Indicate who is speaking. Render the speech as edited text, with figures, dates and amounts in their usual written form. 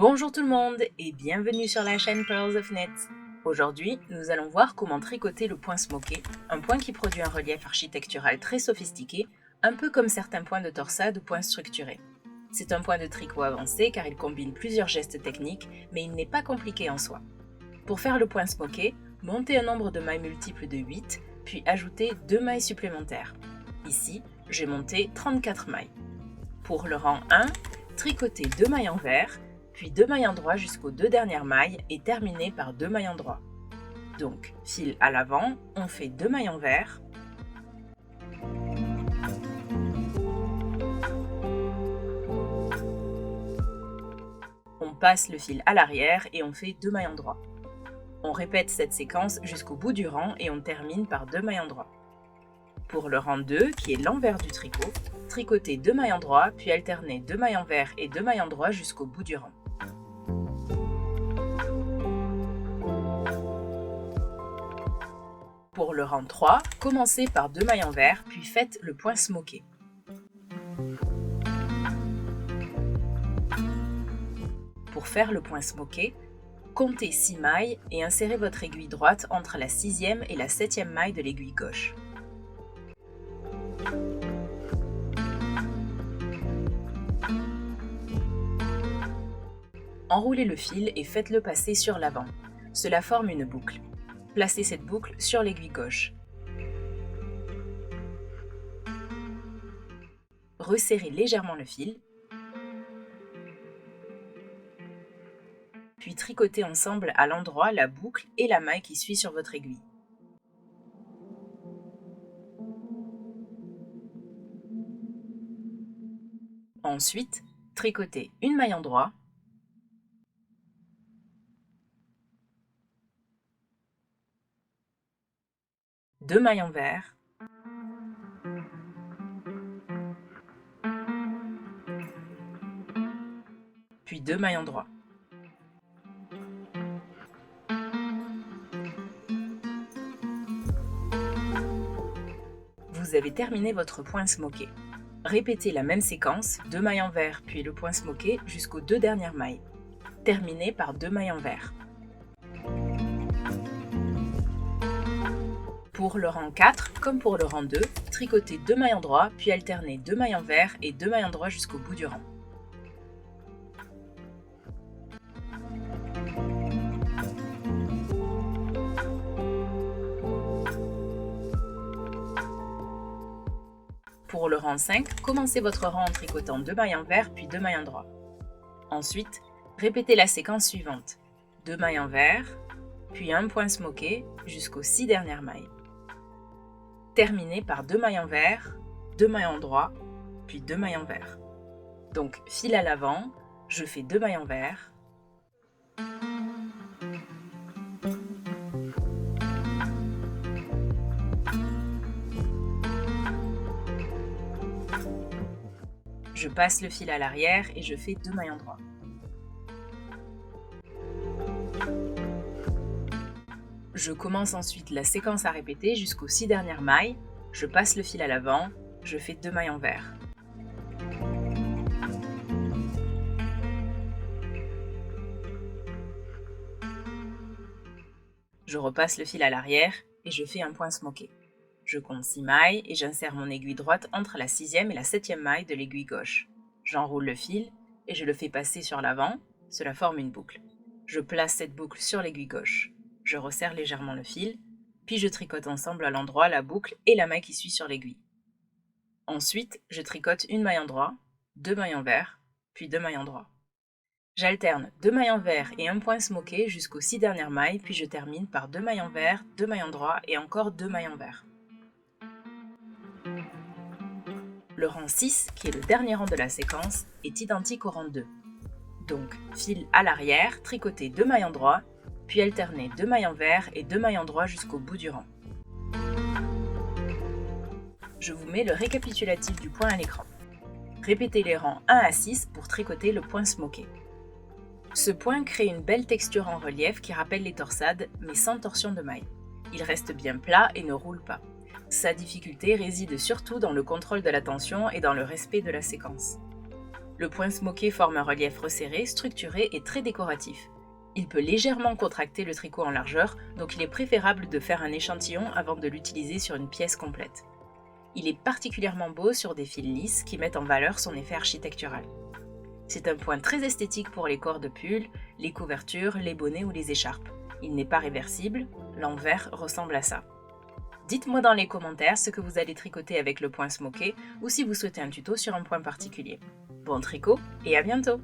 Speaker 1: Bonjour tout le monde et bienvenue sur la chaîne Pearls of Knit. Aujourd'hui, nous allons voir comment tricoter le point smoké, un point qui produit un relief architectural très sophistiqué, un peu comme certains points de torsade ou points structurés. C'est un point de tricot avancé car il combine plusieurs gestes techniques, mais il n'est pas compliqué en soi. Pour faire le point smoké, montez un nombre de mailles multiples de 8, puis ajoutez 2 mailles supplémentaires. Ici, j'ai monté 34 mailles. Pour le rang 1, tricotez 2 mailles envers, puis 2 mailles endroits jusqu'aux 2 dernières mailles et terminez par 2 mailles endroits. Donc, fil à l'avant, on fait 2 mailles envers, on passe le fil à l'arrière et on fait 2 mailles endroits. On répète cette séquence jusqu'au bout du rang et on termine par 2 mailles endroits. Pour le rang 2, qui est l'envers du tricot, tricotez 2 mailles endroits, puis alternez 2 mailles envers et 2 mailles endroits jusqu'au bout du rang. Pour le rang 3, commencez par 2 mailles envers, puis faites le point smoké. Pour faire le point smoké, comptez 6 mailles et insérez votre aiguille droite entre la 6e et la 7e maille de l'aiguille gauche. Enroulez le fil et faites-le passer sur l'avant. Cela forme une boucle. Placez cette boucle sur l'aiguille gauche. Resserrez légèrement le fil, puis tricotez ensemble à l'endroit la boucle et la maille qui suit sur votre aiguille. Ensuite, tricotez une maille endroit, deux mailles envers, puis 2 mailles endroits. Vous avez terminé votre point smoké. Répétez la même séquence, 2 mailles envers puis le point smoké jusqu'aux 2 dernières mailles. Terminez par 2 mailles envers. Pour le rang 4, comme pour le rang 2, tricotez 2 mailles endroits puis alternez 2 mailles envers et 2 mailles endroits jusqu'au bout du rang. Pour le rang 5, commencez votre rang en tricotant 2 mailles envers puis 2 mailles endroits. Ensuite, répétez la séquence suivante. 2 mailles envers, puis un point smoké jusqu'aux 6 dernières mailles. Terminez par 2 mailles envers, 2 mailles endroits, puis 2 mailles envers. Donc, fil à l'avant, je fais 2 mailles envers, je passe le fil à l'arrière et je fais 2 mailles endroits. Je commence ensuite la séquence à répéter jusqu'aux 6 dernières mailles, je passe le fil à l'avant, je fais 2 mailles envers. Je repasse le fil à l'arrière et je fais un point smoké. Je compte 6 mailles et j'insère mon aiguille droite entre la 6e et la 7e maille de l'aiguille gauche. J'enroule le fil et je le fais passer sur l'avant, cela forme une boucle. Je place cette boucle sur l'aiguille gauche. Je resserre légèrement le fil, puis je tricote ensemble à l'endroit la boucle et la maille qui suit sur l'aiguille. Ensuite, je tricote une maille endroit, 2 mailles envers, puis 2 mailles endroits. J'alterne 2 mailles envers et un point smoké jusqu'aux 6 dernières mailles, puis je termine par 2 mailles envers, 2 mailles endroits et encore 2 mailles envers. Le rang 6, qui est le dernier rang de la séquence, est identique au rang 2. Donc, fil à l'arrière, tricotez 2 mailles endroits, puis alternez 2 mailles envers et 2 mailles endroits jusqu'au bout du rang. Je vous mets le récapitulatif du point à l'écran. Répétez les rangs 1 à 6 pour tricoter le point smoké. Ce point crée une belle texture en relief qui rappelle les torsades, mais sans torsion de maille. Il reste bien plat et ne roule pas. Sa difficulté réside surtout dans le contrôle de la tension et dans le respect de la séquence. Le point smoké forme un relief resserré, structuré et très décoratif. Il peut légèrement contracter le tricot en largeur, donc il est préférable de faire un échantillon avant de l'utiliser sur une pièce complète. Il est particulièrement beau sur des fils lisses qui mettent en valeur son effet architectural. C'est un point très esthétique pour les corps de pull, les couvertures, les bonnets ou les écharpes. Il n'est pas réversible, l'envers ressemble à ça. Dites-moi dans les commentaires ce que vous allez tricoter avec le point smoké ou si vous souhaitez un tuto sur un point particulier. Bon tricot et à bientôt!